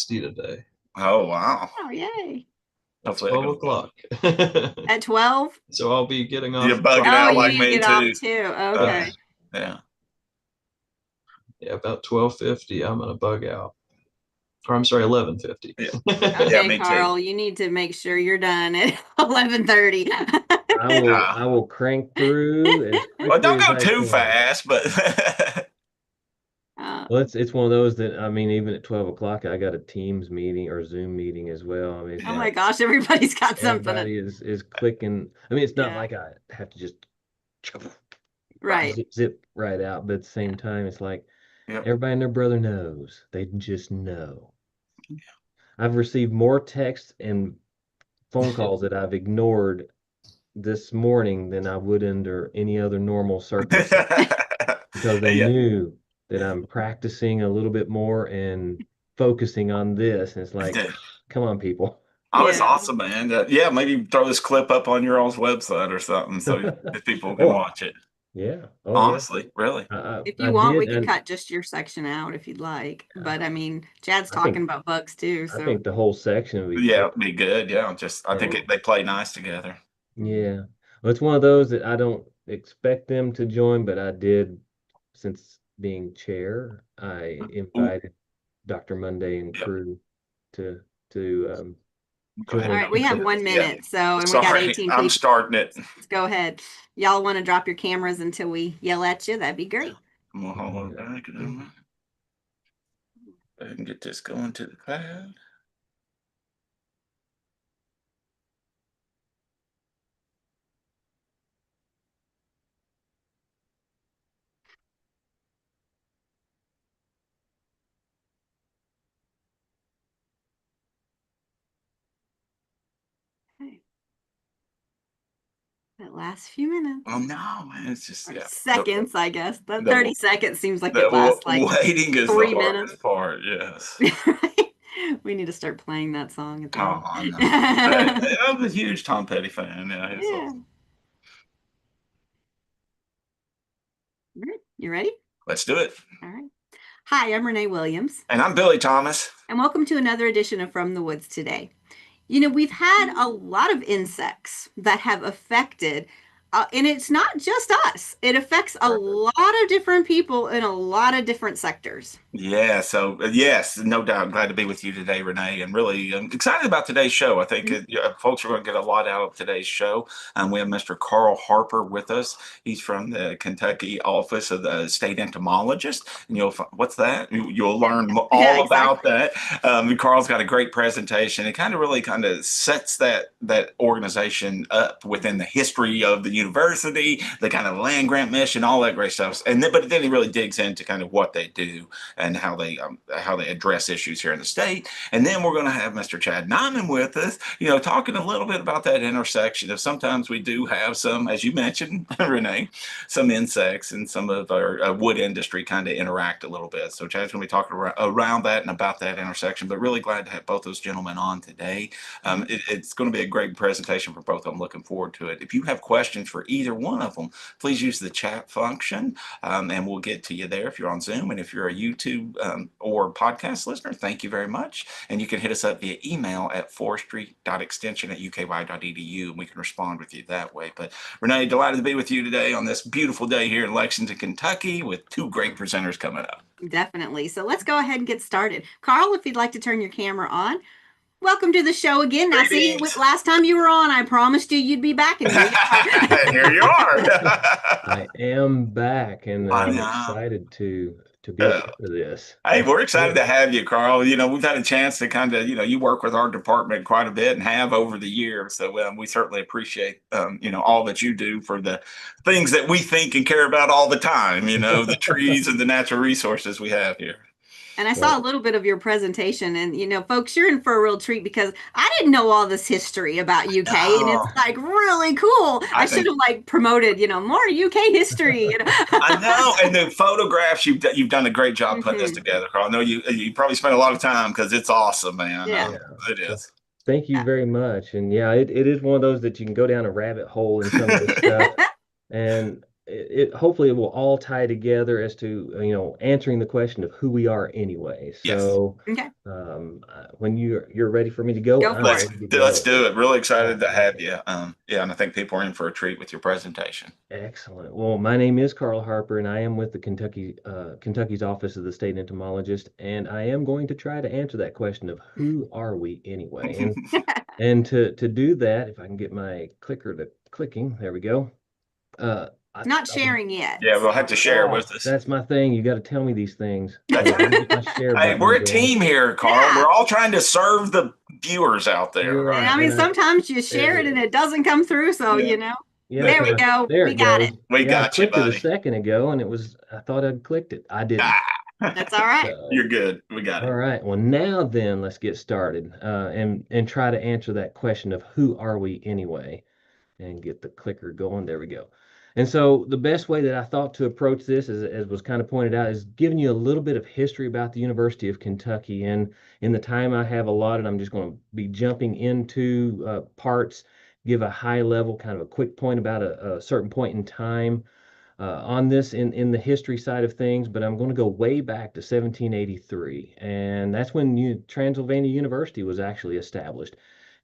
60 today. Oh, wow. Oh, yay. Hopefully 12 o'clock. At 12? So I'll be getting off. You're bugging Oh, out you like need to me get off too. too. Okay. Yeah. Yeah, about 12:50, I'm gonna bug out. Or I'm sorry, 11:50. Yeah. Okay, me too. Carl, you need to make sure you're done at 11:30. I will crank through as quickly Well, don't as go I too can. fast, but Well, it's one of those that, I mean, even at 12 o'clock, I got a Teams meeting or Zoom meeting as well. I mean, it's Oh my like gosh, everybody's got something. everybody is clicking. I mean, it's not Yeah. like I have to just Right. zip right out, but at the same time, it's like Yep. everybody and their brother knows. They just know. I've received more texts and phone calls that I've ignored this morning than I would under any other normal circumstance because they Yeah. knew that I'm practicing a little bit more and focusing on this. And it's like, come on, people. Oh, it's Yeah. awesome, man. Yeah, maybe throw this clip up on your all's website or something so that people can Oh, watch it. yeah. Oh, Honestly, really. If I you want, we did, can and cut just your section out if you'd like. But I mean, Chad's I talking think about bugs too. I So think the whole section would be Yeah, perfect. it'd be good. Yeah, I think And they play nice together. yeah, well, it's one of those that I don't expect them to join, but I did, since being chair, I Ooh, invited Dr. Monday and yeah. crew to to Go all ahead. right, we have 1 Yeah. minute. So and we got Sorry, 18 I'm people. starting it. Let's go ahead. Y'all want to drop your cameras until we yell at you? That'd be great. I'm gonna hold it back a moment. Go ahead and get this going to the cloud. Okay. That last few minutes. Oh no, man, it's just Or seconds, I guess. The the- 30 seconds seems like The it lasts like waiting is the 3 hardest minutes. part. Yes. We need to start playing that song at the Oh, end. I know. I'm a huge Tom Petty fan. Yeah, he's Yeah. awesome. All right, you ready? Let's do it. All right. Hi, I'm Renee Williams. And I'm Billy Thomas. And welcome to another edition of From the Woods Today. You know, we've had a lot of insects that have affected, and it's not just us, it affects a lot of different people in a lot of different sectors. Yeah, so yes, no doubt. Glad to be with you today, Renee, and really excited about today's show. I think folks are going to get a lot out of today's show. We have Mr. Carl Harper with us. He's from the Kentucky Office of the State Entomologist, and what's that? You'll learn all about that. Carl's got a great presentation. It really sets that organization up within the history of the university, the kind of land grant mission, all that great stuff. But then he really digs into kind of what they do and how they address issues here in the state. And then we're going to have Mr. Chad Nyman with us, talking a little bit about that intersection of sometimes we do have some, as you mentioned, Renee, some insects and some of our wood industry kind of interact a little bit. So Chad's going to be talking around that and about that intersection, but really glad to have both those gentlemen on today. It's going to be a great presentation for both of them. Looking forward to it. If you have questions for either one of them, please use the chat function and we'll get to you there if you're on Zoom. And if you're a YouTube or podcast listener, thank you very much. And you can hit us up via email at forestry.extension@uky.edu, and we can respond with you that way. But Renee, delighted to be with you today on this beautiful day here in Lexington, Kentucky, with two great presenters coming up. Definitely. So let's go ahead and get started. Carl, if you'd like to turn your camera on. Welcome to the show again. Now, see, last time you were on, I promised you'd be back, and here you are. Here you are. I am back, and I'm excited to be a part of this. Hey, we're excited to have you, Carl. We've had a chance to you work with our department quite a bit and have over the years. So we certainly appreciate, all that you do for the things that we think and care about all the time, the trees and the natural resources we have here. And I saw a little bit of your presentation, and folks, you're in for a real treat because I didn't know all this history about UK, and it's really cool. I should have promoted, more UK history. I know, and the photographs you've done a great job putting this together, Carl. I know you probably spent a lot of time because it's awesome, man. Yeah, it is. Thank you very much, and it is one of those that you can go down a rabbit hole in some of this stuff, and hopefully it will all tie together as to, answering the question of who we are anyway. Yes. So Okay. when you're ready for me to go, Go I'm for Let's it. ready to let's go. do it. Really excited to have Okay. you. Yeah, and I think people are in for a treat with your presentation. Excellent. Well, my name is Carl Harper, and I am with the Kentucky's Office of the State Entomologist, and I am going to try to answer that question of who are we anyway. And to do that, if I can get my clicker to clicking, there we go. It's not I would sharing yet. Yeah, we'll have to share Oh, with us. that's my thing. You got to tell me these things. That's So let me get my share Hey, button we're a going. team here, Carl. Yeah. We're all trying to serve the viewers out there, You're right? I mean, And sometimes you there share it it and is. it doesn't come through. So, Yeah. Yeah, there we 'cause go. there We it got goes. it. We Yeah, I got you, clicked it a buddy. second ago, and I thought I'd clicked it. I didn't. That's all right. So, You're good. We got all it. right. Well, now then, let's get started, and try to answer that question of who are we anyway, and get the clicker going. There we go. And so the best way that I thought to approach this, as was kind of pointed out, is giving you a little bit of history about the University of Kentucky. And in the time I have allotted, I'm just going to be jumping into parts, give a high level, kind of a quick point about a certain point in time on this in the history side of things. But I'm going to go way back to 1783, and that's when Transylvania University was actually established.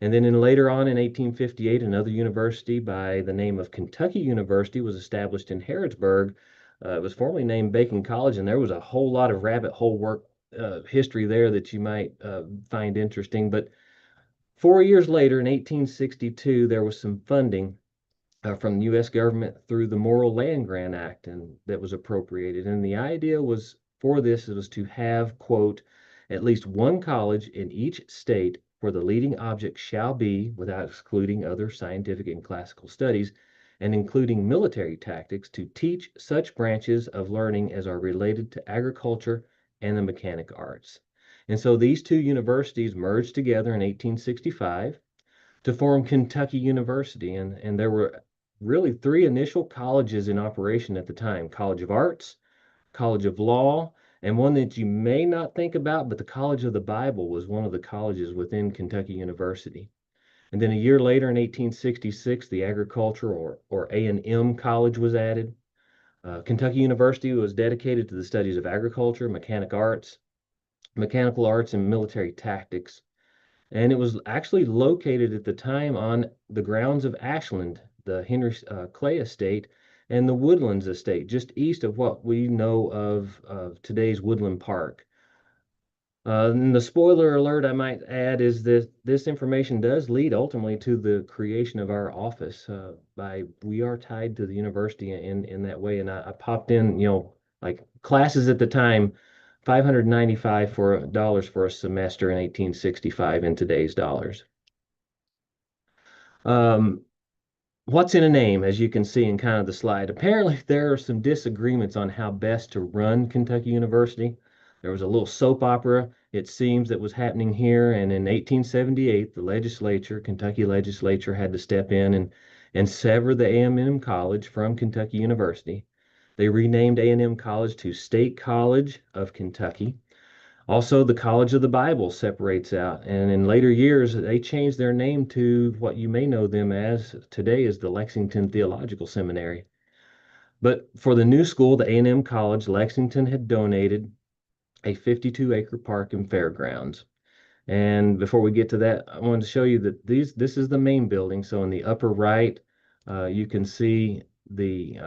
And then later on in 1858, another university by the name of Kentucky University was established in Harrodsburg. It was formerly named Bacon College, and there was a whole lot of rabbit hole work history there that you might find interesting. But 4 years later, in 1862, there was some funding from the U.S. government through the Morrill Land Grant Act, and that was appropriated. And the idea was for this was to have, quote, at least one college in each state where the leading object shall be, without excluding other scientific and classical studies, and including military tactics, to teach such branches of learning as are related to agriculture and the mechanic arts. And so these two universities merged together in 1865 to form Kentucky University. And there were really three initial colleges in operation at the time: College of Arts, College of Law, and one that you may not think about, but the College of the Bible was one of the colleges within Kentucky University. And then a year later, in 1866, the Agriculture or A&M College was added. Kentucky University was dedicated to the studies of agriculture, mechanical arts, and military tactics. And it was actually located at the time on the grounds of Ashland, the Henry Clay Estate, and the Woodlands Estate, just east of what we know of today's Woodland Park. And the spoiler alert I might add is that this information does lead ultimately to the creation of our office. We are tied to the university in that way. And I popped in, like classes at the time, $595 for a semester in 1865 in today's dollars. What's in a name, as you can see in kind of the slide? Apparently, there are some disagreements on how best to run Kentucky University. There was a little soap opera, it seems, that was happening here, and in 1878, the Kentucky legislature, had to step in and sever the A&M College from Kentucky University. They renamed A&M College to State College of Kentucky. Also, the College of the Bible separates out, and in later years, they changed their name to what you may know them as today as the Lexington Theological Seminary. But for the new school, the A&M College, Lexington had donated a 52-acre park and fairgrounds. And before we get to that, I wanted to show you that this is the main building. So in the upper right, you can see the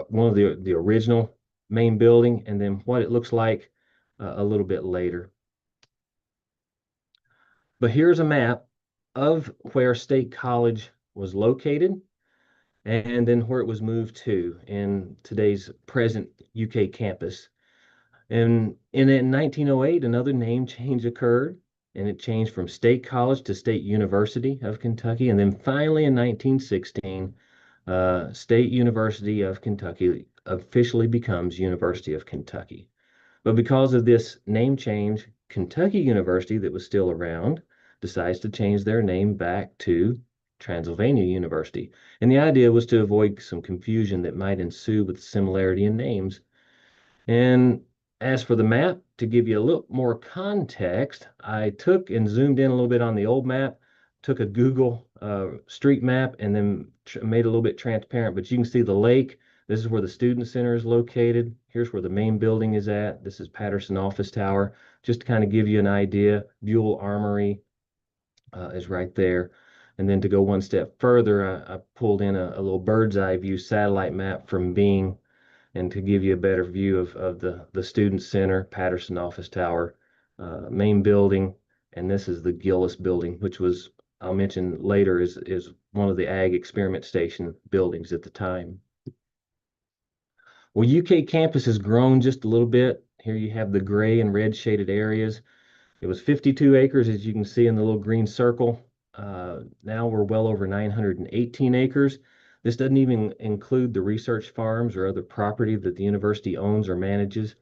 one of the original main building, and then what it looks like a little bit later. But here's a map of where State College was located and then where it was moved to in today's present UK campus. And in 1908, another name change occurred, and it changed from State College to State University of Kentucky. And then finally in 1916, State University of Kentucky officially becomes University of Kentucky. But because of this name change, Kentucky University, that was still around, decides to change their name back to Transylvania University. And the idea was to avoid some confusion that might ensue with similarity in names. And as for the map, to give you a little more context, I took and zoomed in a little bit on the old map, took a Google street map and then made it a little bit transparent, but you can see the lake. This is where the student center is located. Here's where the main building is at. This is Patterson Office Tower. Just to kind of give you an idea, Buell Armory is right there. And then to go one step further, I pulled in a little bird's eye view satellite map from Bing, and to give you a better view of the student center, Patterson Office Tower, main building, and this is the Gillis building, which was, I'll mention later, is one of the Ag Experiment Station buildings at the time. Well, UK campus has grown just a little bit. Here you have the gray and red shaded areas. It was 52 acres, as you can see in the little green circle. Now we're well over 918 acres. This doesn't even include the research farms or other property that the university owns or manages.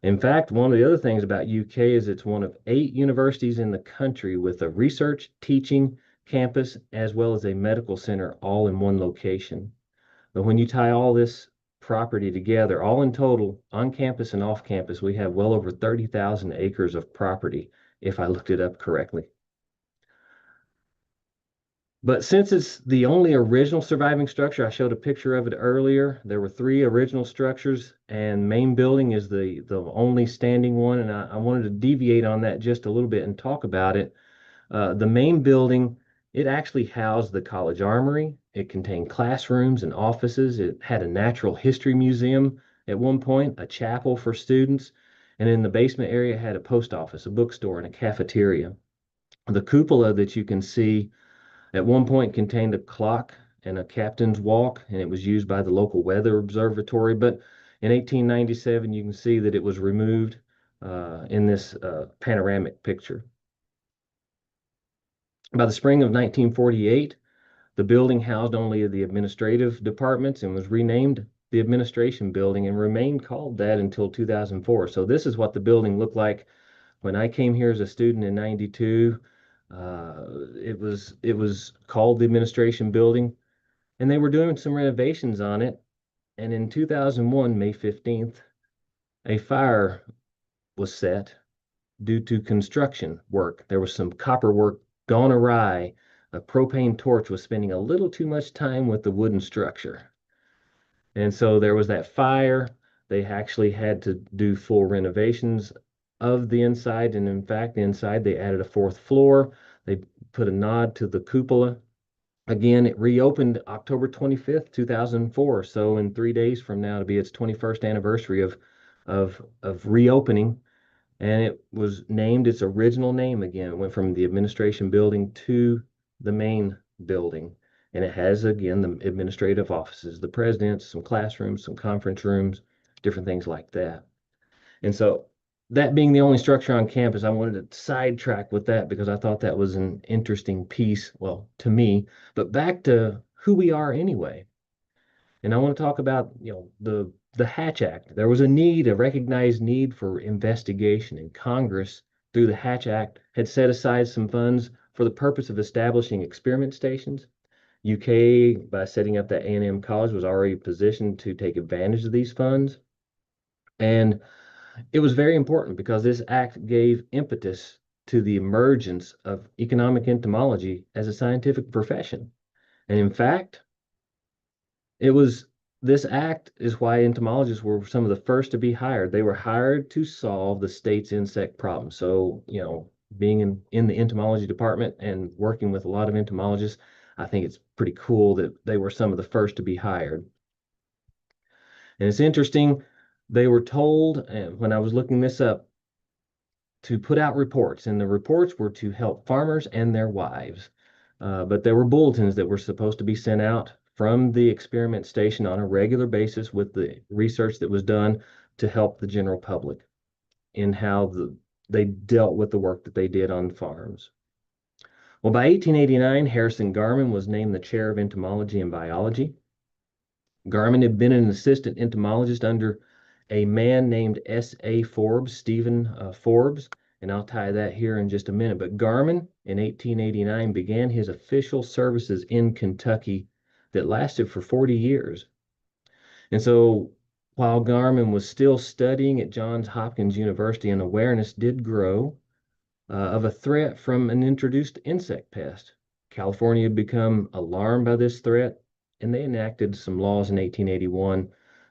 In fact, one of the other things about UK is it's one of 8 universities in the country with a research, teaching campus, as well as a medical center all in one location. But when you tie all this property together, all in total, on campus and off campus, we have well over 30,000 acres of property, if I looked it up correctly. But since it's the only original surviving structure, I showed a picture of it earlier. There were 3 original structures, and main building is the only standing one. And I wanted to deviate on that just a little bit and talk about it. The main building, it actually housed the college armory. It contained classrooms and offices. It had a natural history museum at one point, a chapel for students, and in the basement area it had a post office, a bookstore, and a cafeteria. The cupola that you can see at one point contained a clock and a captain's walk, and it was used by the local weather observatory. But in 1897, you can see that it was removed in this panoramic picture. By the spring of 1948, the building housed only the administrative departments and was renamed the administration building and remained called that until 2004. So this is what the building looked like when I came here as a student in 92. It was called the administration building, and they were doing some renovations on it. And in 2001, May 15th, a fire was set due to construction work. There was some copper work gone awry. A propane torch was spending a little too much time with the wooden structure. And so there was that fire. They actually had to do full renovations of the inside. And in fact, inside they added a 4th floor. They put a nod to the cupola. Again, it reopened October 25th, 2004. So in 3 days from now, to be its 21st anniversary of reopening. And it was named its original name again. It went from the administration building to the main building. And it has, again, the administrative offices, the presidents, some classrooms, some conference rooms, different things like that. And so that being the only structure on campus, I wanted to sidetrack with that because I thought that was an interesting piece, well, to me. But back to who we are anyway. And I want to talk about, the Hatch Act. There was a recognized need for investigation, and Congress, through the Hatch Act, had set aside some funds for the purpose of establishing experiment stations. UK, by setting up that A&M college, was already positioned to take advantage of these funds. And it was very important because this act gave impetus to the emergence of economic entomology as a scientific profession. And in fact, this act is why entomologists were some of the first to be hired. They were hired to solve the state's insect problem. So, being in the entomology department and working with a lot of entomologists, I think it's pretty cool that they were some of the first to be hired. And it's interesting, they were told, when I was looking this up, to put out reports, and the reports were to help farmers and their wives. But there were bulletins that were supposed to be sent out from the experiment station on a regular basis with the research that was done to help the general public in how they dealt with the work that they did on farms. Well, by 1889, Harrison Garman was named the chair of entomology and biology. Garman had been an assistant entomologist under a man named S.A. Forbes, Stephen Forbes, and I'll tie that here in just a minute. But Garman, in 1889, began his official services in Kentucky that lasted for 40 years. And so while Garman was still studying at Johns Hopkins University, an awareness did grow of a threat from an introduced insect pest. California had become alarmed by this threat, and they enacted some laws in 1881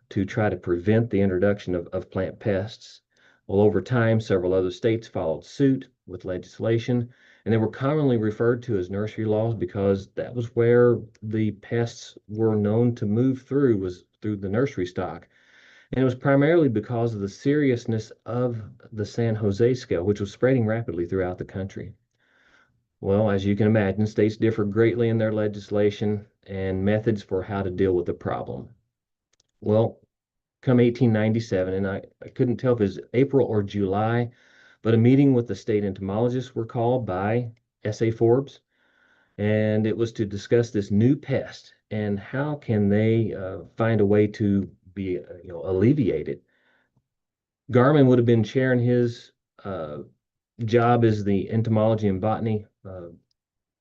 to try to prevent the introduction of plant pests. Well, over time, several other states followed suit with legislation, and they were commonly referred to as nursery laws because that was where the pests were known to move through, was through the nursery stock. And it was primarily because of the seriousness of the San Jose scale, which was spreading rapidly throughout the country. Well, as you can imagine, states differ greatly in their legislation and methods for how to deal with the problem. Well, come 1897, and I couldn't tell if it was April or July, but a meeting with the state entomologists were called by S.A. Forbes, and it was to discuss this new pest and how can they find a way to be, alleviate it. Garman would have been chairing his job as the entomology and botany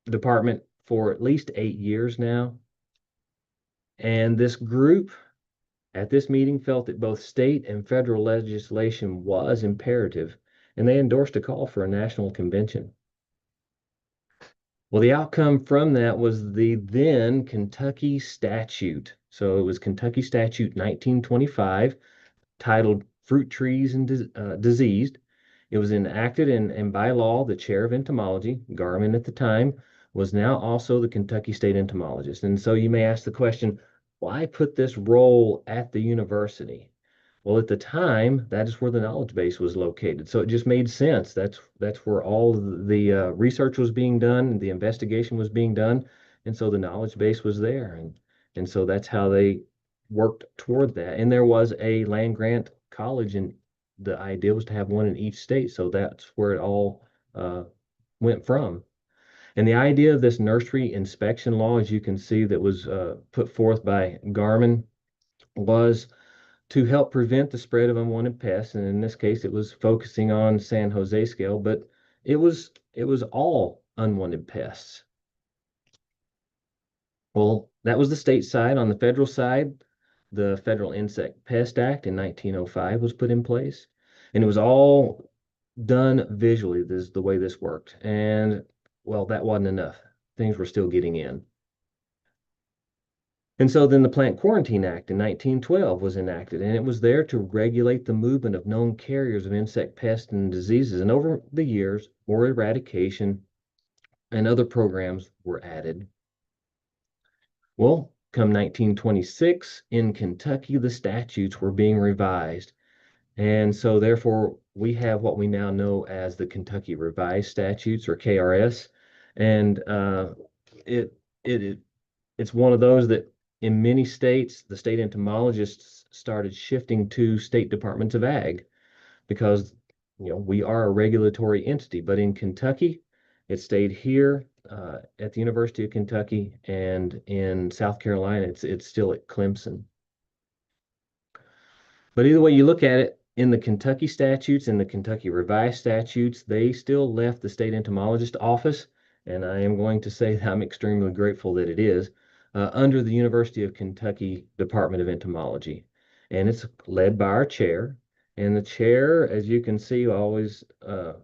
department for at least 8 years now. And this group at this meeting felt that both state and federal legislation was imperative, and they endorsed a call for a national convention. Well, the outcome from that was the then Kentucky statute. So it was Kentucky Statute 1925, titled Fruit Trees and Diseased. It was enacted, and by law, the chair of entomology, Garman at the time, was now also the Kentucky State Entomologist. And so you may ask the question, why put this role at the university? Well, at the time, that is where the knowledge base was located. So it just made sense. That's where all the research was being done, the investigation was being done, and so the knowledge base was there. And so that's how they worked toward that. And there was a land grant college, and the idea was to have one in each state. So that's where it all went from. And the idea of this nursery inspection law, as you can see, that was put forth by Garman, was to help prevent the spread of unwanted pests. And in this case, it was focusing on San Jose scale, but it was all unwanted pests. Well, that was the state side. On the federal side, the Federal Insect Pest Act in 1905 was put in place, and it was all done visually. This is the way this worked. And well, that wasn't enough. Things were still getting in. And so then the Plant Quarantine Act in 1912 was enacted, and it was there to regulate the movement of known carriers of insect pests and diseases. And over the years, more eradication and other programs were added. Well, come 1926, in Kentucky, the statutes were being revised. And so therefore, we have what we now know as the Kentucky Revised Statutes, or KRS. And it's one of those that in many states, the state entomologists started shifting to state departments of ag because, we are a regulatory entity. But in Kentucky, it stayed here at the University of Kentucky, and in South Carolina, it's still at Clemson. But either way you look at it, in the Kentucky statutes and the Kentucky Revised Statutes, they still left the state entomologist office, and I am going to say that I'm extremely grateful that it is, under the University of Kentucky Department of Entomology. And it's led by our chair. And the chair, as you can see, I always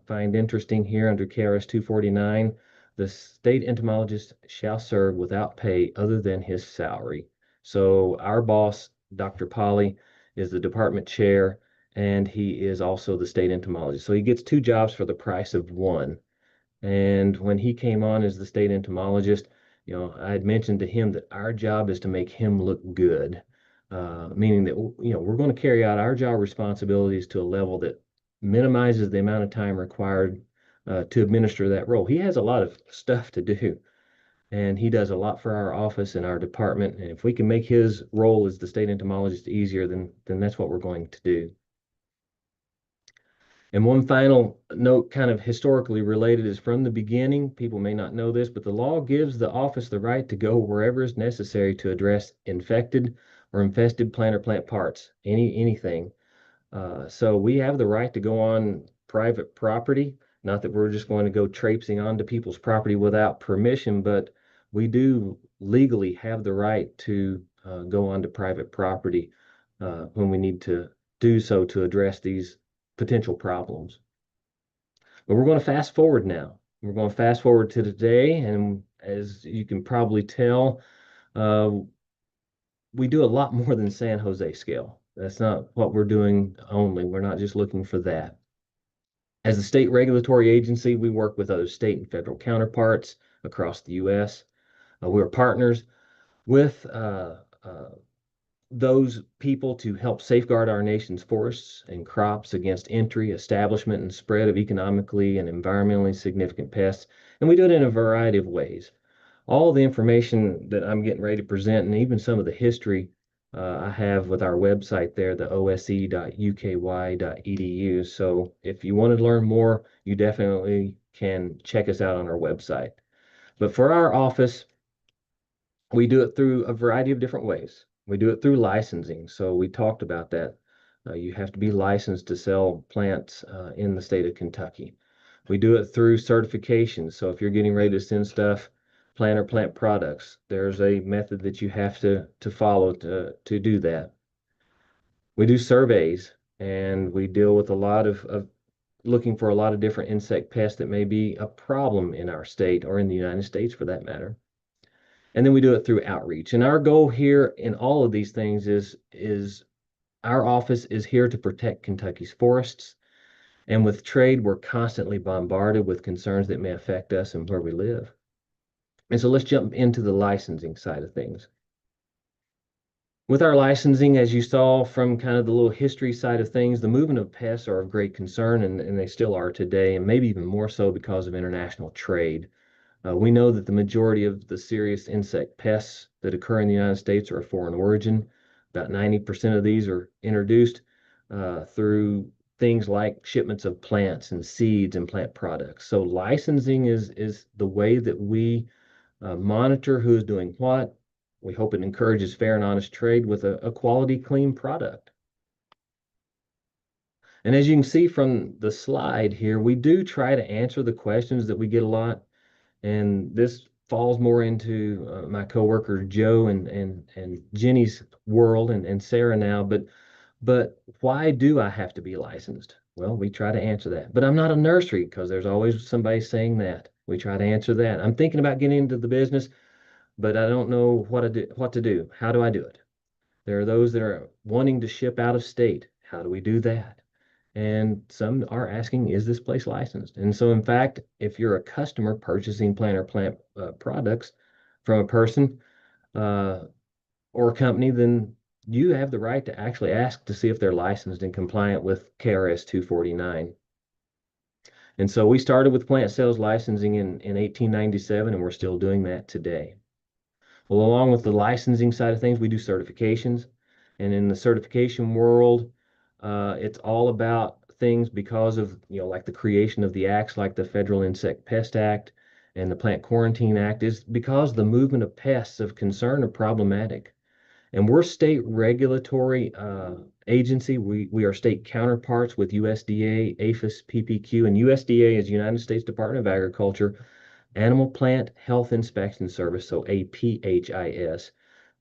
find interesting here under KRS 249, the state entomologist shall serve without pay other than his salary. So our boss, Dr. Polly, is the department chair, and he is also the state entomologist. So he gets two jobs for the price of one. And when he came on as the state entomologist, I had mentioned to him that our job is to make him look good, meaning that, we're going to carry out our job responsibilities to a level that minimizes the amount of time required to administer that role. He has a lot of stuff to do, and he does a lot for our office and our department. And if we can make his role as the state entomologist easier, then that's what we're going to do. And one final note, kind of historically related, is from the beginning, people may not know this, but the law gives the office the right to go wherever is necessary to address infected or infested plant or plant parts, anything. So we have the right to go on private property. Not that we're just going to go traipsing onto people's property without permission, but we do legally have the right to go onto private property when we need to do so to address these potential problems. But we're going to fast forward now. We're going to fast forward to today, and as you can probably tell, uh, we do a lot more than San Jose scale. That's not what we're doing only. We're not just looking for that. As a state regulatory agency, we work with other state and federal counterparts across the U.S. We're partners with those people to help safeguard our nation's forests and crops against entry, establishment, and spread of economically and environmentally significant pests. And we do it in a variety of ways. All the information that I'm getting ready to present, and even some of the history I have with our website there, the ose.uky.edu. So if you want to learn more, you definitely can check us out on our website. But for our office, we do it through a variety of different ways. We do it through licensing. So we talked about that. You have to be licensed to sell plants in the state of Kentucky. We do it through certification. So if you're getting ready to send stuff, plant products, there's a method that you have to follow to do that. We do surveys, and we deal with a lot of looking for a lot of different insect pests that may be a problem in our state or in the United States for that matter. And then we do it through outreach. And our goal here in all of these things is our office is here to protect Kentucky's forests. And with trade, we're constantly bombarded with concerns that may affect us and where we live. And so let's jump into the licensing side of things. With our licensing, as you saw from kind of the little history side of things, the movement of pests are of great concern, and they still are today, and maybe even more so because of international trade. We know that the majority of the serious insect pests that occur in the United States are of foreign origin. About 90% of these are introduced through things like shipments of plants and seeds and plant products. So licensing is the way that we monitor who's doing what. We hope it encourages fair and honest trade with a quality, clean product. And as you can see from the slide here, we do try to answer the questions that we get a lot. And this falls more into my coworker Joe and Jenny's world and Sarah now. But why do I have to be licensed? Well, we try to answer that. But I'm not a nursery, because there's always somebody saying that. We try to answer that. I'm thinking about getting into the business, but I don't know what to do. How do I do it? There are those that are wanting to ship out of state. How do we do that? And some are asking, is this place licensed? And so, in fact, if you're a customer purchasing plant products from a person or a company, then you have the right to actually ask to see if they're licensed and compliant with KRS 249. And so we started with plant sales licensing in 1897, and we're still doing that today. Well, along with the licensing side of things, we do certifications. And in the certification world, it's all about things because of, like the creation of the acts like the Federal Insect Pest Act and the Plant Quarantine Act, is because the movement of pests of concern are problematic. And we're state regulatory agency. We are state counterparts with USDA, APHIS, PPQ, and USDA is United States Department of Agriculture Animal Plant Health Inspection Service, so APHIS,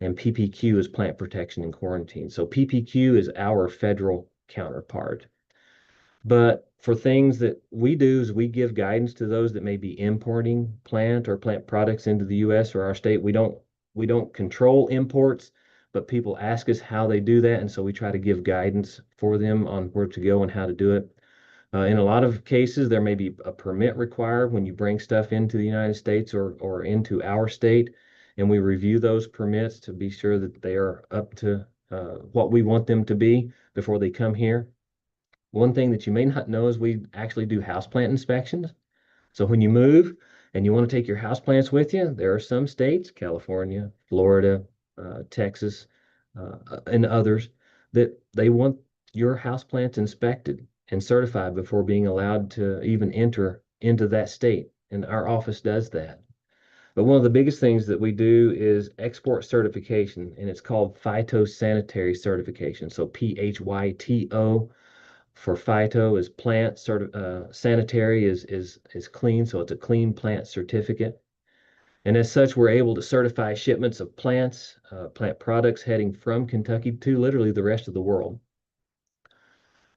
and PPQ is Plant Protection and Quarantine. So PPQ is our federal counterpart. But for things that we do is we give guidance to those that may be importing plant or plant products into the U.S. or our state. We don't control imports, but people ask us how they do that, and so we try to give guidance for them on where to go and how to do it. In a lot of cases, there may be a permit required when you bring stuff into the United States or into our state, and we review those permits to be sure that they are up to what we want them to be before they come here. One thing that you may not know is we actually do houseplant inspections. So when you move and you want to take your houseplants with you, there are some states, California, Florida, Texas, and others, that they want your houseplants inspected and certified before being allowed to even enter into that state. And our office does that. But one of the biggest things that we do is export certification, and it's called phytosanitary certification. So PHYTO for phyto is plant, sanitary is clean, so it's a clean plant certificate. And as such, we're able to certify shipments of plants, plant products heading from Kentucky to literally the rest of the world.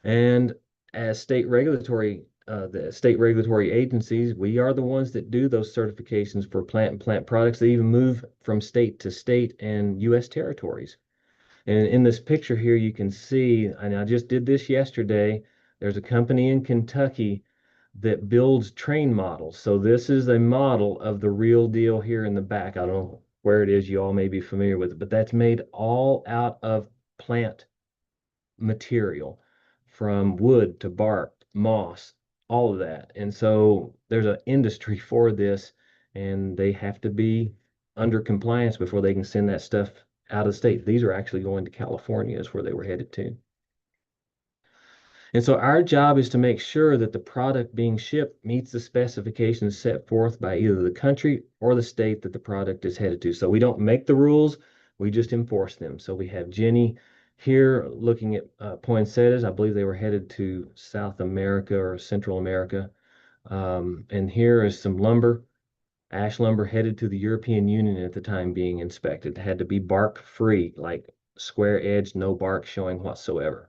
And as state regulatory the state regulatory agencies, we are the ones that do those certifications for plant and plant products. They even move from state to state and U.S. territories. And in this picture here, you can see, and I just did this yesterday, there's a company in Kentucky that builds train models. So this is a model of the real deal here in the back. I don't know where it is. You all may be familiar with it, but that's made all out of plant material, from wood to bark, moss, all of that. And so there's an industry for this, and they have to be under compliance before they can send that stuff out of state. These are actually going to California, is where they were headed to. And so our job is to make sure that the product being shipped meets the specifications set forth by either the country or the state that the product is headed to. So we don't make the rules, we just enforce them. So we have Jenny here looking at poinsettias. I believe they were headed to South America or Central America. And here is some lumber, ash lumber headed to the European Union at the time being inspected. It had to be bark free, like square edge, no bark showing whatsoever.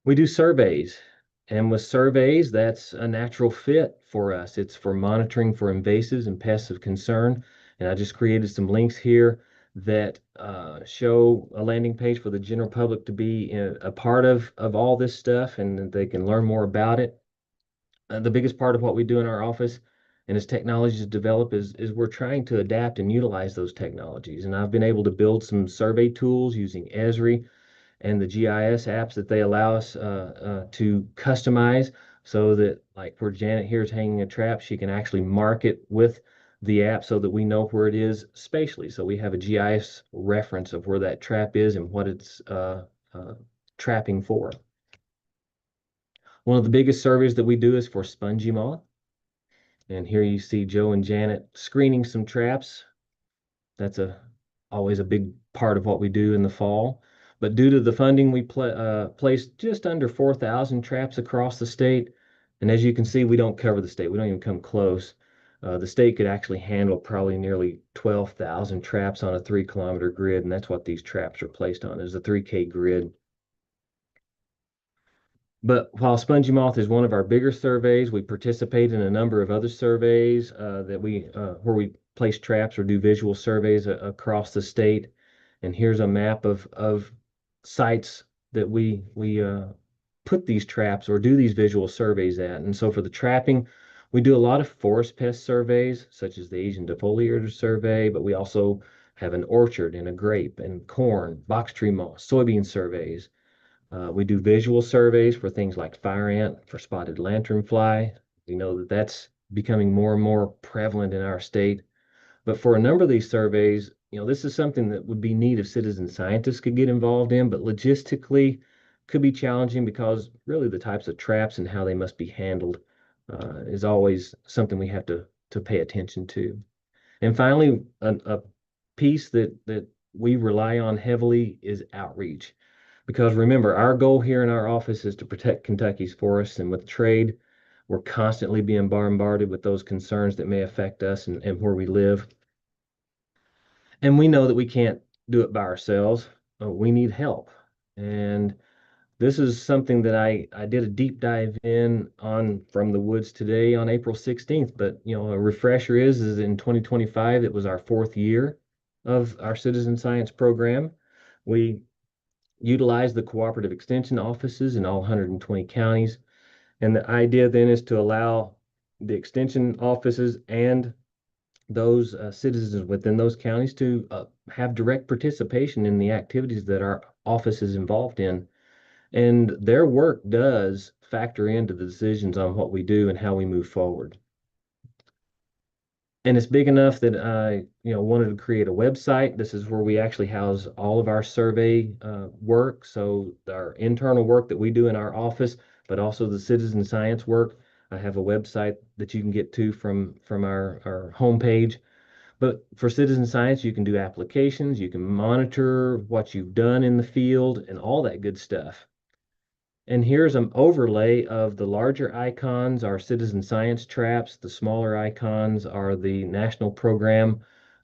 We do surveys, and with surveys, that's a natural fit for us. It's for monitoring for invasives and pests of concern. And I just created some links here that show a landing page for the general public to be a part of all this stuff, and they can learn more about it. The biggest part of what we do in our office and as technologies develop is we're trying to adapt and utilize those technologies. And I've been able to build some survey tools using Esri and the GIS apps that they allow us to customize, so that, like, where Janet here is hanging a trap, she can actually mark it with the app so that we know where it is spatially. So we have a GIS reference of where that trap is and what it's trapping for. One of the biggest surveys that we do is for spongy moth. And here you see Joe and Janet screening some traps. That's always a big part of what we do in the fall. But due to the funding, we placed just under 4,000 traps across the state. And as you can see, we don't cover the state. We don't even come close. The state could actually handle probably nearly 12,000 traps on a 3-kilometer grid. And that's what these traps are placed on, is a 3K grid. But while spongy moth is one of our bigger surveys, we participate in a number of other surveys that where we place traps or do visual surveys across the state. And here's a map of sites that we put these traps or do these visual surveys at. And so for the trapping, we do a lot of forest pest surveys, such as the Asian defoliator survey, but we also have an orchard and a grape and corn, box tree moss, soybean surveys. We do visual surveys for things like fire ant, for spotted lanternfly. We know that that's becoming more and more prevalent in our state. But for a number of these surveys, this is something that would be neat if citizen scientists could get involved in, but logistically could be challenging, because really the types of traps and how they must be handled is always something we have to pay attention to. And finally, a piece that we rely on heavily is outreach. Because remember, our goal here in our office is to protect Kentucky's forests, and with trade, we're constantly being bombarded with those concerns that may affect us and where we live. And we know that we can't do it by ourselves. We need help. And this is something that I did a deep dive on from the woods today on April 16th. But, a refresher is in 2025, it was our 4th year of our citizen science program. We utilize the cooperative extension offices in all 120 counties. And the idea then is to allow the extension offices and those citizens within those counties to have direct participation in the activities that our office is involved in. And their work does factor into the decisions on what we do and how we move forward. And it's big enough that I wanted to create a website. This is where we actually house all of our survey work. So our internal work that we do in our office, but also the citizen science work. I have a website that you can get to from our homepage. But for citizen science, you can do applications, you can monitor what you've done in the field and all that good stuff. And here's an overlay of the larger icons, our citizen science traps. The smaller icons are the national program.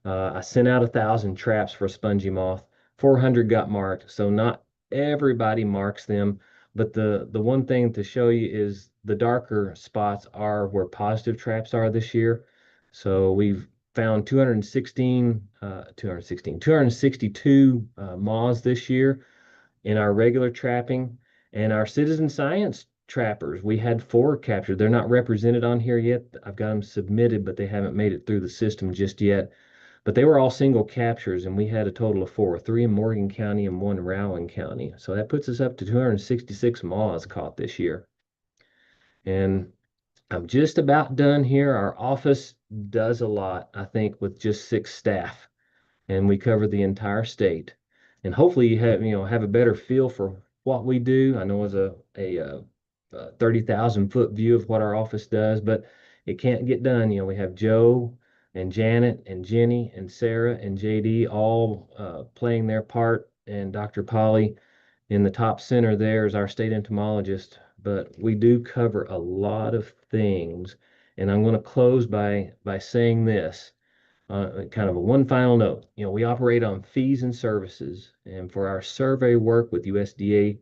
I sent out 1,000 traps for spongy moth. 400 got marked, so not everybody marks them. But the one thing to show you is the darker spots are where positive traps are this year. So we've found 262 moths this year in our regular trapping, and our citizen science trappers, we had 4 captured. They're not represented on here yet. I've got them submitted, but they haven't made it through the system just yet. But they were all single captures, and we had a total of 4, 3 in Morgan County and 1 in Rowan County. So that puts us up to 266 moths caught this year. And I'm just about done here. Our office does a lot, I think, with just 6 staff, and we cover the entire state. And hopefully you have a better feel for what we do. I know it's a 30,000-foot view of what our office does, but it can't get done. We have Joe and Janet and Jenny and Sarah and JD all playing their part, and Dr. Polly in the top center there is our state entomologist. But we do cover a lot of things, and I'm going to close by saying this. Kind of a one final note. We operate on fees and services, and for our survey work with USDA,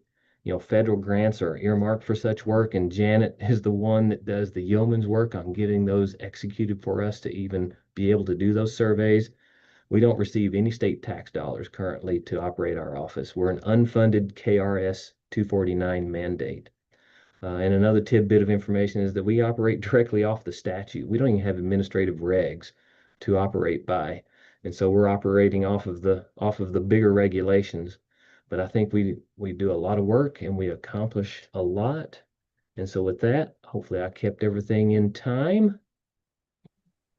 federal grants are earmarked for such work, and Janet is the one that does the yeoman's work on getting those executed for us to even be able to do those surveys. We don't receive any state tax dollars currently to operate our office. We're an unfunded KRS 249 mandate. And another tidbit of information is that we operate directly off the statute. We don't even have administrative regs to operate by. And so we're operating off of the bigger regulations. But I think we do a lot of work and we accomplish a lot. And so with that, hopefully I kept everything in time.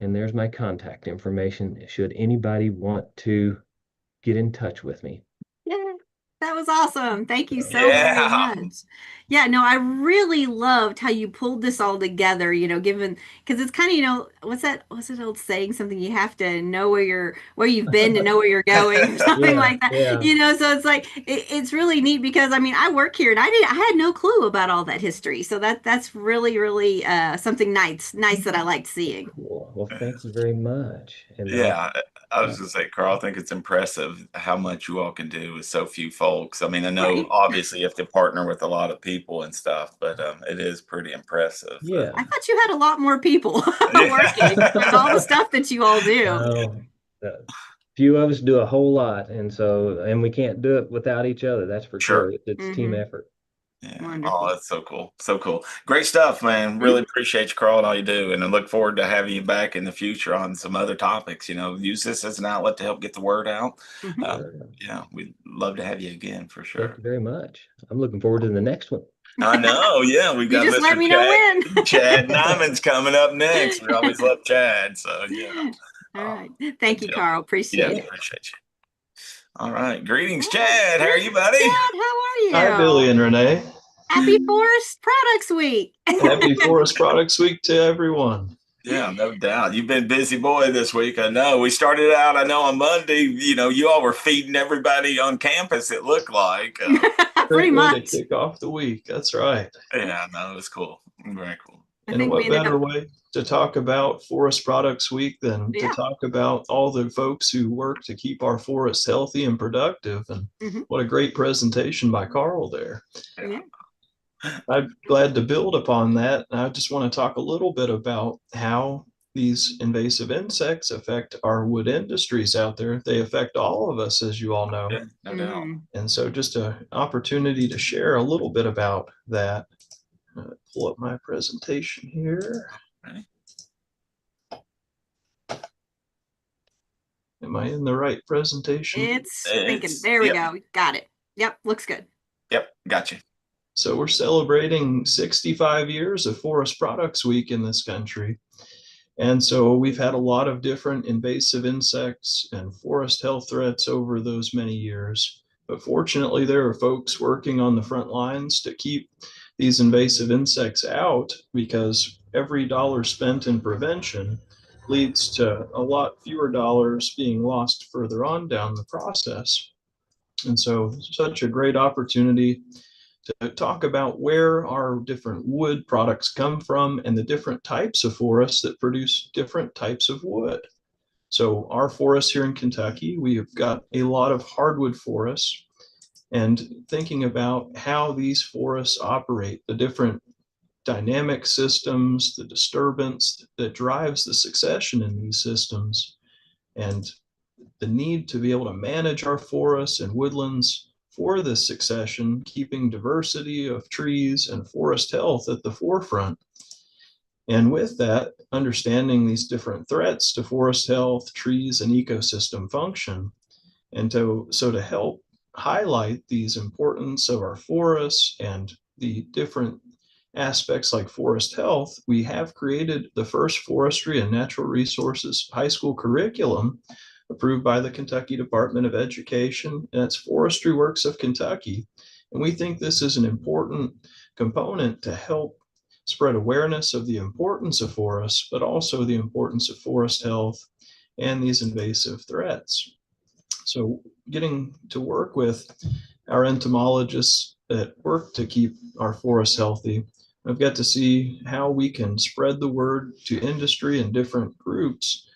And there's my contact information should anybody want to get in touch with me. Yeah, that was awesome. Thank you so Yeah. very much. Yeah, no, I really loved how you pulled this all together, given because it's kind of, what's that old saying? Something you have to know where you've been to know where you're going, or something Yeah, like that. yeah. So it's like it's really neat because I mean I work here and I had no clue about all that history. So that's really, really something nice that I liked seeing. Cool. Well, thank you very much. And Yeah, I was gonna say, Carl, I think it's impressive how much you all can do with so few folks. I mean, I know Right. obviously you have to partner with a lot of people and stuff, but it is pretty impressive. Yeah. I thought you had a lot more people working with all the stuff that you all do. A few of us do a whole lot, and we can't do it without each other. That's for Sure. sure. It's team effort. Yeah. Wonderful. Oh, that's so cool. So cool. Great stuff, man. Really appreciate you, Carl, and all you do. And I look forward to having you back in the future on some other topics. Use this as an outlet to help get the word out. Mhm. Yeah, we'd love to have you again for Thank sure. you very much. I'm looking forward to the next one. I know. Yeah, we You got just Mr. let me know when. Chad Nyman's coming up next. We always love Chad. So, yeah. All right. Thank you, Yeah. Carl. Appreciate Yeah, it. appreciate you. All right. Greetings, Chad. How are you, buddy? Chad, how are you? Hi, Billy and Renee. Happy Forest Products Week. Happy Forest Products Week to everyone. Yeah, no doubt. You've been busy boy this week. I know. We started out, on Monday, you all were feeding everybody on campus, it looked like. Pretty Great way much. to kick off the week. That's right. Yeah, no, it was cool. Very cool. I And think what we ended better up. way to talk about Forest Products Week than Yeah. to talk about all the folks who work to keep our forests healthy and productive. And Mhm. what a great presentation by Carl there. Yeah. I'm glad to build upon that. I just want to talk a little bit about how these invasive insects affect our wood industries out there. They affect all of us, as you all know. Yeah, no doubt. Mhm. And so just an opportunity to share a little bit about that. Pull up my presentation here. Ready? Am I in the right presentation? It's thinking. It's- There we yep. go. Got it. Yep. Looks good. Yep, got you. So we're celebrating 65 years of Forest Products Week in this country. And so we've had a lot of different invasive insects and forest health threats over those many years. But fortunately, there are folks working on the front lines to keep these invasive insects out, because every dollar spent in prevention leads to a lot fewer dollars being lost further on down the process. And so such a great opportunity to talk about where our different wood products come from and the different types of forests that produce different types of wood. So our forests here in Kentucky, we have got a lot of hardwood forests, and thinking about how these forests operate, the different dynamic systems, the disturbance that drives the succession in these systems, and the need to be able to manage our forests and woodlands for this succession, keeping diversity of trees and forest health at the forefront. And with that, understanding these different threats to forest health, trees, and ecosystem function. And to help highlight these importance of our forests and the different aspects like forest health, we have created the first forestry and natural resources high school curriculum approved by the Kentucky Department of Education, and it's Forestry Works of Kentucky. And we think this is an important component to help spread awareness of the importance of forests, but also the importance of forest health and these invasive threats. So getting to work with our entomologists that work to keep our forests healthy, I've got to see how we can spread the word to industry and different groups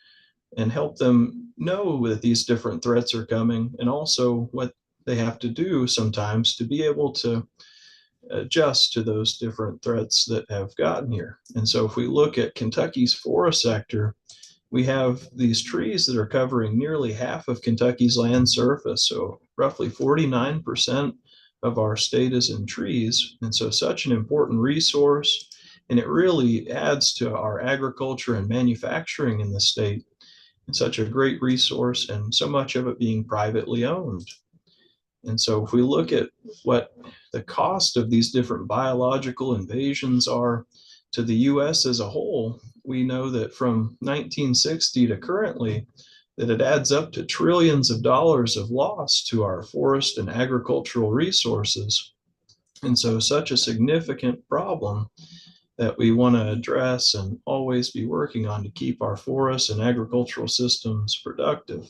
and help them know that these different threats are coming, and also what they have to do sometimes to be able to adjust to those different threats that have gotten here. And so if we look at Kentucky's forest sector, we have these trees that are covering nearly half of Kentucky's land surface. So roughly 49% of our state is in trees. And so such an important resource, and it really adds to our agriculture and manufacturing in the state. It's such a great resource, and so much of it being privately owned. And so if we look at what the cost of these different biological invasions are to the US as a whole, we know that from 1960 to currently, that it adds up to trillions of dollars of loss to our forest and agricultural resources. And so such a significant problem that we want to address and always be working on to keep our forests and agricultural systems productive.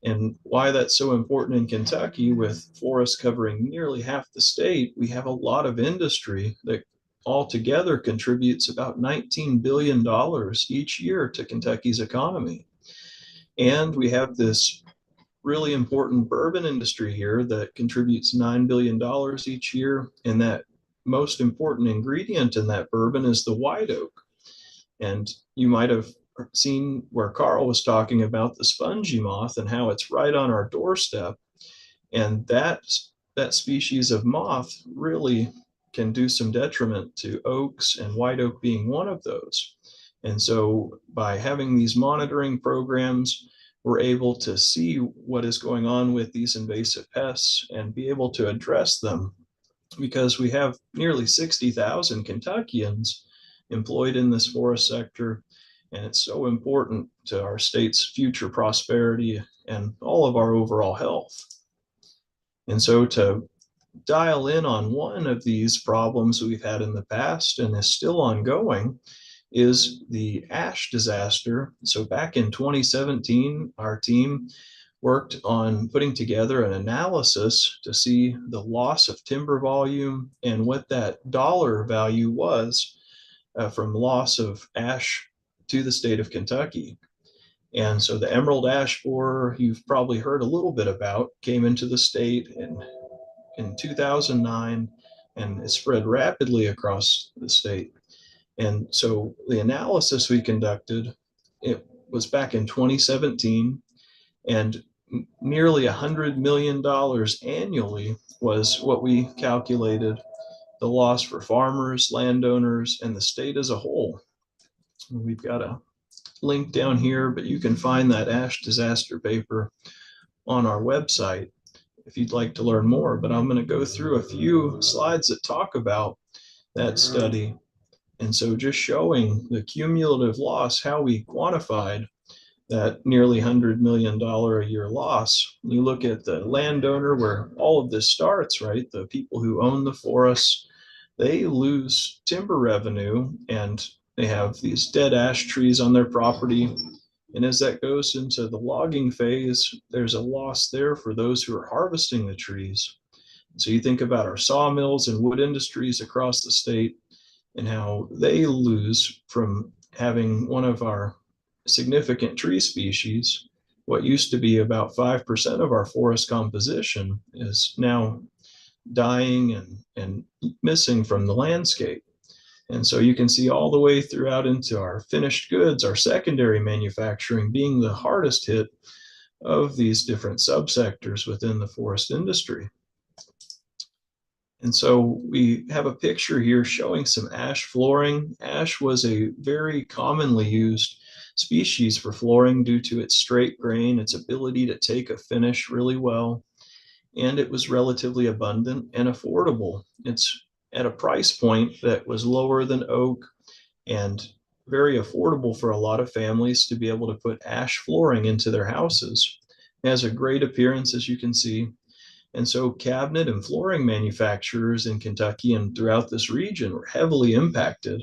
And why that's so important in Kentucky, with forests covering nearly half the state, we have a lot of industry that altogether contributes about $19 billion each year to Kentucky's economy. And we have this really important bourbon industry here that contributes $9 billion each year. And that most important ingredient in that bourbon is the white oak. And you might have seen where Carl was talking about the spongy moth and how it's right on our doorstep. And that species of moth really can do some detriment to oaks, and white oak being one of those. And so by having these monitoring programs, we're able to see what is going on with these invasive pests and be able to address them, because we have nearly 60,000 Kentuckians employed in this forest sector. And it's so important to our state's future prosperity and all of our overall health. And so to dial in on one of these problems we've had in the past and is still ongoing is the ash disaster. So back in 2017, our team worked on putting together an analysis to see the loss of timber volume and what that dollar value was from loss of ash to the state of Kentucky. And so the emerald ash borer, you've probably heard a little bit about, came into the state in 2009, and it spread rapidly across the state. And so the analysis we conducted, it was back in 2017, and nearly $100 million annually was what we calculated the loss for farmers, landowners, and the state as a whole. We've got a link down here, but you can find that ash disaster paper on our website if you'd like to learn more. But I'm going to go through a few slides that talk about that study. And so just showing the cumulative loss, how we quantified that nearly $100 million a year loss. You look at the landowner, where all of this starts, right? The people who own the forests, they lose timber revenue, and they have these dead ash trees on their property. And as that goes into the logging phase, there's a loss there for those who are harvesting the trees. So you think about our sawmills and wood industries across the state and how they lose from having one of our significant tree species what used to be about 5% of our forest composition is now dying and missing from the landscape. And so you can see all the way throughout into our finished goods, our secondary manufacturing being the hardest hit of these different subsectors within the forest industry. And so we have a picture here showing some ash flooring. Ash was a very commonly used species for flooring due to its straight grain, its ability to take a finish really well, and it was relatively abundant and affordable. It's at a price point that was lower than oak and very affordable for a lot of families to be able to put ash flooring into their houses. It has a great appearance, as you can see. And so cabinet and flooring manufacturers in Kentucky and throughout this region were heavily impacted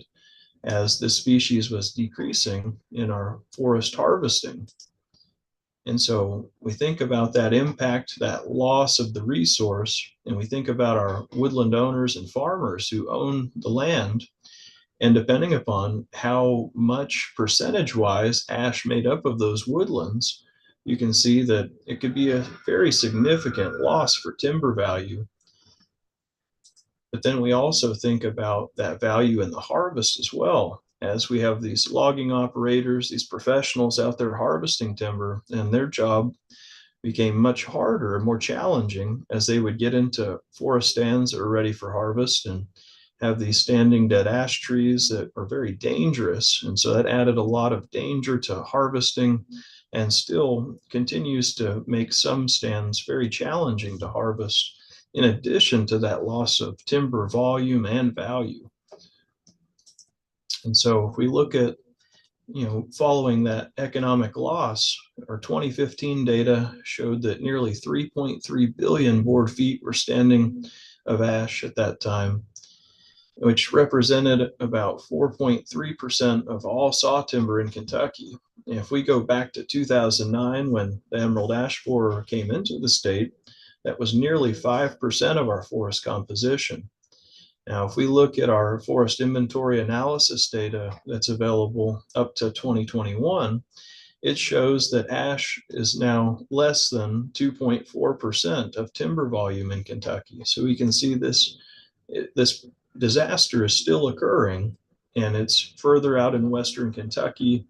as this species was decreasing in our forest harvesting. And so we think about that impact, that loss of the resource, and we think about our woodland owners and farmers who own the land. And depending upon how much percentage-wise ash made up of those woodlands, you can see that it could be a very significant loss for timber value. But then we also think about that value in the harvest as well, as we have these logging operators, these professionals out there harvesting timber, and their job became much harder and more challenging as they would get into forest stands that are ready for harvest and have these standing dead ash trees that are very dangerous. And so that added a lot of danger to harvesting and still continues to make some stands very challenging to harvest, in addition to that loss of timber volume and value. And so if we look at, following that economic loss, our 2015 data showed that nearly 3.3 billion board feet were standing of ash at that time, which represented about 4.3% of all saw timber in Kentucky. And if we go back to 2009, when the emerald ash borer came into the state, that was nearly 5% of our forest composition. Now, if we look at our forest inventory analysis data that's available up to 2021, it shows that ash is now less than 2.4% of timber volume in Kentucky. So we can see this disaster is still occurring, and it's further out in western Kentucky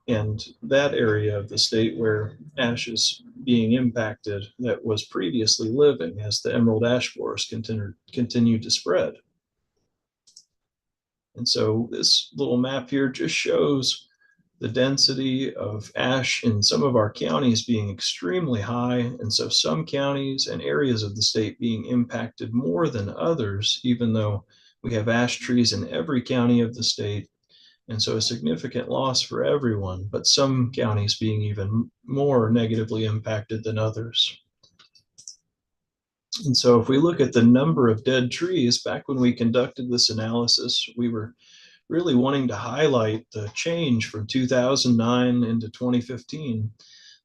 and that area of the state where ash is being impacted that was previously living as the emerald ash forest continued to spread. And so this little map here just shows the density of ash in some of our counties being extremely high. And so some counties and areas of the state being impacted more than others, even though we have ash trees in every county of the state. And so a significant loss for everyone, but some counties being even more negatively impacted than others. And so if we look at the number of dead trees, back when we conducted this analysis, we were really wanting to highlight the change from 2009 into 2015.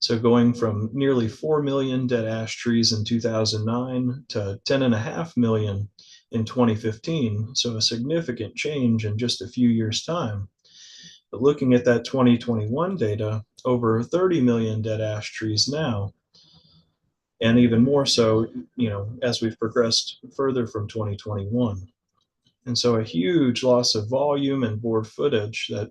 So going from nearly 4 million dead ash trees in 2009 to 10.5 million in 2015. So a significant change in just a few years' time. But looking at that 2021 data, over 30 million dead ash trees now. And even more so, as we've progressed further from 2021. And so a huge loss of volume and board footage that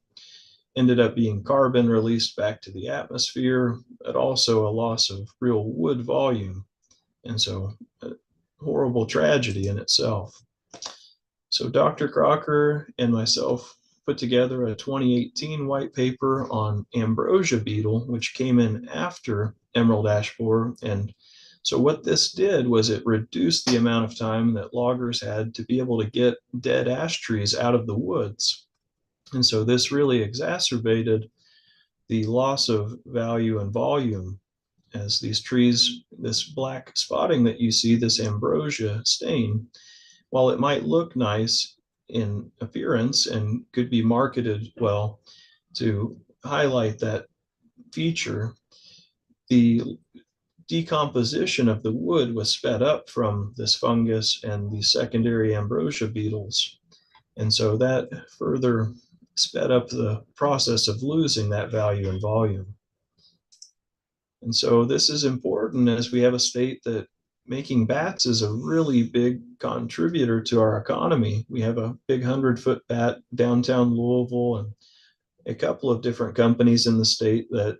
ended up being carbon released back to the atmosphere, but also a loss of real wood volume. And so a horrible tragedy in itself. So Dr. Crocker and myself put together a 2018 white paper on ambrosia beetle, which came in after emerald ash borer. And so what this did was it reduced the amount of time that loggers had to be able to get dead ash trees out of the woods. And so this really exacerbated the loss of value and volume as these trees, this black spotting that you see, this ambrosia stain, while it might look nice in appearance and could be marketed well to highlight that feature, the decomposition of the wood was sped up from this fungus and the secondary ambrosia beetles. And so that further sped up the process of losing that value and volume. And so this is important as we have a state that making bats is a really big contributor to our economy. We have a big 100-foot bat downtown Louisville and a couple of different companies in the state that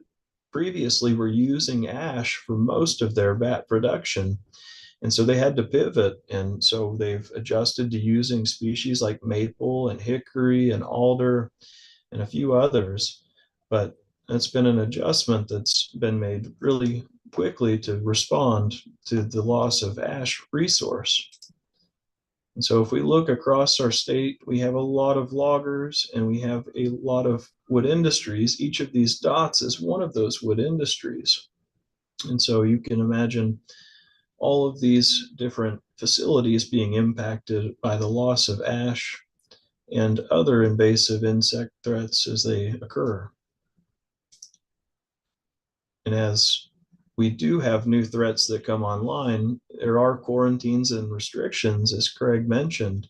previously were using ash for most of their bat production. And so they had to pivot. And so they've adjusted to using species like maple and hickory and alder and a few others. But it's been an adjustment that's been made really quickly to respond to the loss of ash resource. And so if we look across our state, we have a lot of loggers and we have a lot of wood industries. Each of these dots is one of those wood industries. And so you can imagine all of these different facilities being impacted by the loss of ash and other invasive insect threats as they occur. And as we do have new threats that come online, there are quarantines and restrictions, as Craig mentioned.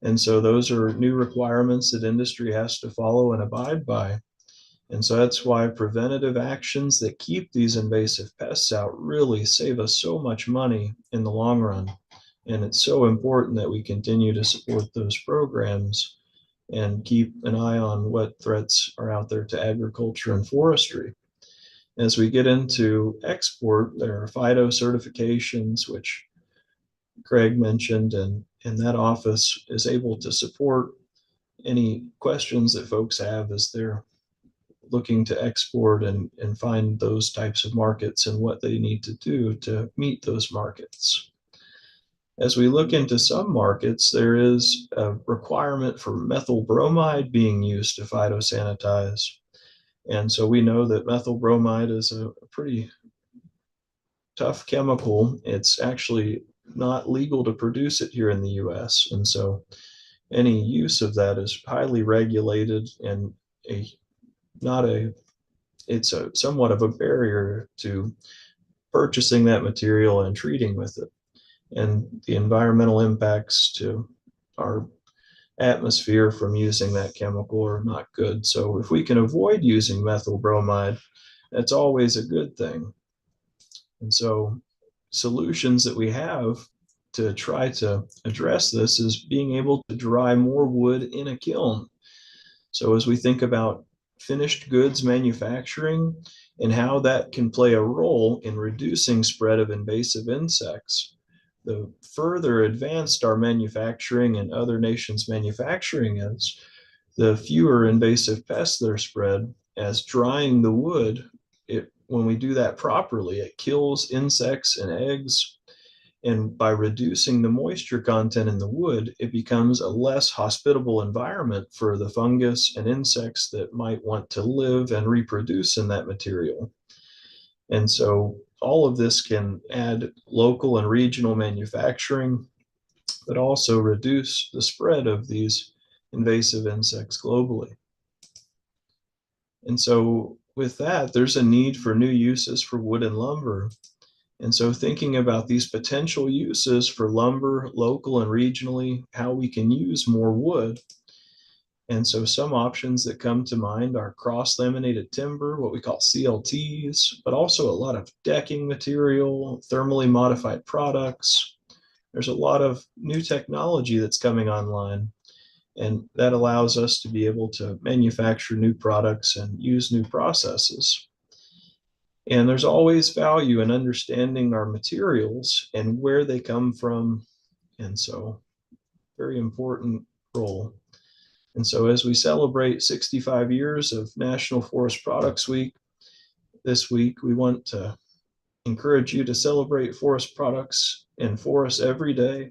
And so those are new requirements that industry has to follow and abide by. And so that's why preventative actions that keep these invasive pests out really save us so much money in the long run. And it's so important that we continue to support those programs and keep an eye on what threats are out there to agriculture and forestry. As we get into export, there are FIDO certifications, which Craig mentioned, and that office is able to support any questions that folks have as they're looking to export and find those types of markets and what they need to do to meet those markets. As we look into some markets, there is a requirement for methyl bromide being used to phytosanitize. And so we know that methyl bromide is a pretty tough chemical. It's actually not legal to produce it here in the US. And so any use of that is highly regulated and it's a somewhat of a barrier to purchasing that material and treating with it. And the environmental impacts to our atmosphere from using that chemical are not good. So if we can avoid using methyl bromide, that's always a good thing. And so solutions that we have to try to address this is being able to dry more wood in a kiln. So as we think about finished goods manufacturing and how that can play a role in reducing spread of invasive insects, the further advanced our manufacturing and other nations' manufacturing is, the fewer invasive pests that are spread. As drying the wood, when we do that properly, it kills insects and eggs. And by reducing the moisture content in the wood, it becomes a less hospitable environment for the fungus and insects that might want to live and reproduce in that material. And so all of this can add local and regional manufacturing, but also reduce the spread of these invasive insects globally. And so with that, there's a need for new uses for wood and lumber. And so thinking about these potential uses for lumber, local and regionally, how we can use more wood. And so some options that come to mind are cross-laminated timber, what we call CLTs, but also a lot of decking material, thermally modified products. There's a lot of new technology that's coming online, and that allows us to be able to manufacture new products and use new processes. And there's always value in understanding our materials and where they come from. And so very important role. And so as we celebrate 65 years of National Forest Products Week, this week, we want to encourage you to celebrate forest products and forests every day.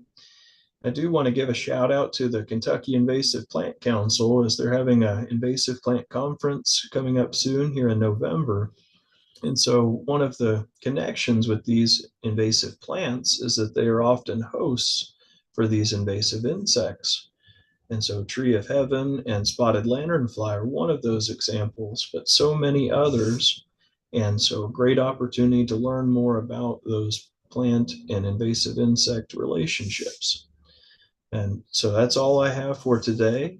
I do want to give a shout out to the Kentucky Invasive Plant Council, as they're having an invasive plant conference coming up soon here in November. And so one of the connections with these invasive plants is that they are often hosts for these invasive insects. And so tree of heaven and spotted lanternfly are one of those examples, but so many others. And so a great opportunity to learn more about those plant and invasive insect relationships. And so that's all I have for today.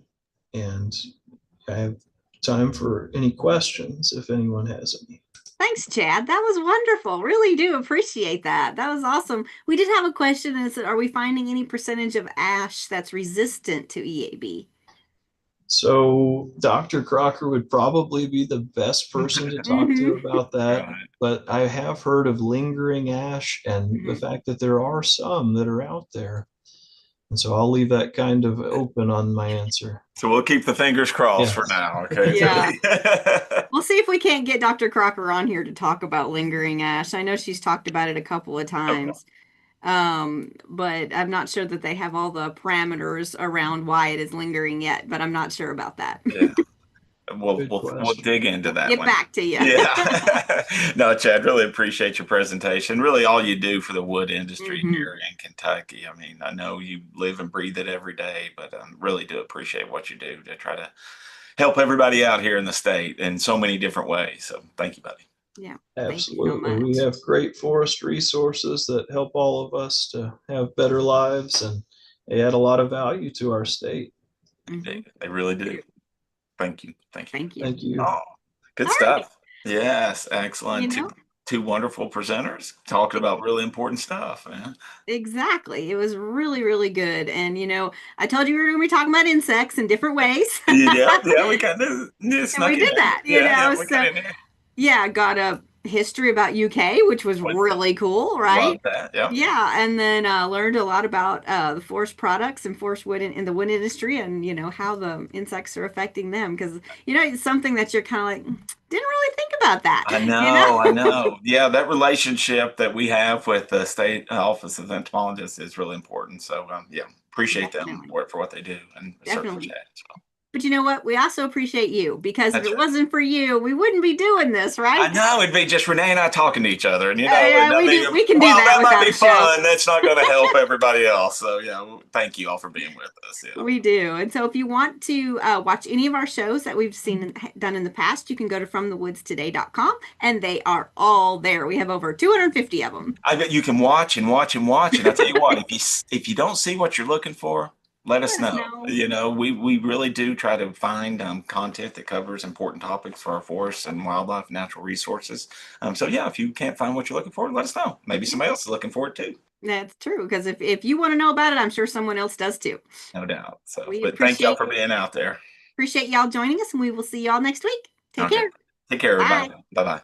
And I have time for any questions if anyone has any. thanks, Chad. That was wonderful. Really do appreciate that. That was awesome. We did have a question, and it said, are we finding any percentage of ash that's resistant to EAB? So Dr. Crocker would probably be the best person to talk to about that. Right. But I have heard of lingering ash and the Mhm. fact that there are some that are out there. And so I'll leave that kind of open on my answer. So we'll keep the fingers crossed for Yes. now. Okay. Yeah. We'll see if we can't get Dr. Crocker on here to talk about lingering ash. I know she's talked about it a couple of times. But I'm not sure that they have all the parameters around why it is lingering yet, but I'm not sure about that. Yeah. We'll Good we'll question. dig into that Get one. back to you. Yeah. No, Chad, really appreciate your presentation. Really all you do for the wood industry Mhm. here in Kentucky. I mean, I know you live and breathe it every day, but really do appreciate what you do to try to help everybody out here in the state in so many different ways. So thank you, buddy. Yeah. Thank you so Absolutely. We much. have great forest resources that help all of us to have better lives, and they add a lot of value to our state. Mhm. They really do. Thank you. Thank you. Thank you. Thank you. Oh, good All stuff. Yes, excellent. You know? Two wonderful presenters talking about really important stuff, man. Exactly. It was really, really good. And, I told you we were going to be talking about insects in different ways. Yeah, we kind of And snuck we in did there. that, Yeah, we so got in there. yeah, got a history about UK, which was really cool, right? Love that. Yeah. Yeah, and then learned a lot about the forest products and forest wood in the wood industry, and how the insects are affecting them. Because it's something that you're kind of like didn't really think about that. I know. Yeah, that relationship that we have with the state office of entomologists is really important. So, yeah, appreciate them Definitely. for what they do, and certainly Definitely. Chad. So. But you know what? We also appreciate you, because if That's it right. wasn't for you, we wouldn't be doing this, I right? know it'd be just Renee and I talking to each other, and Yeah, we can do while that that might without be a show. fun, that's not going to help everybody else. So yeah, thank you all for being with us. Yeah. We do. And so if you want to watch any of our shows that we've done in the past, you can go to FromTheWoodsToday.com, and they are all there. We have over 250 of them. I bet you can watch and watch and watch, and I tell you what, if you don't see what you're looking for, let us know. We really do try to find content that covers important topics for our forests and wildlife, natural resources. So yeah, if you can't find what you're looking for, let us know. Maybe somebody else is looking for it too. That's true, because if you want to know about it, I'm sure someone else does too. No doubt. So, We but thank y'all appreciate for being out there. y'all joining us, and we will see y'all next week. Take Okay. care. Take care, everybody. Bye. Bye bye.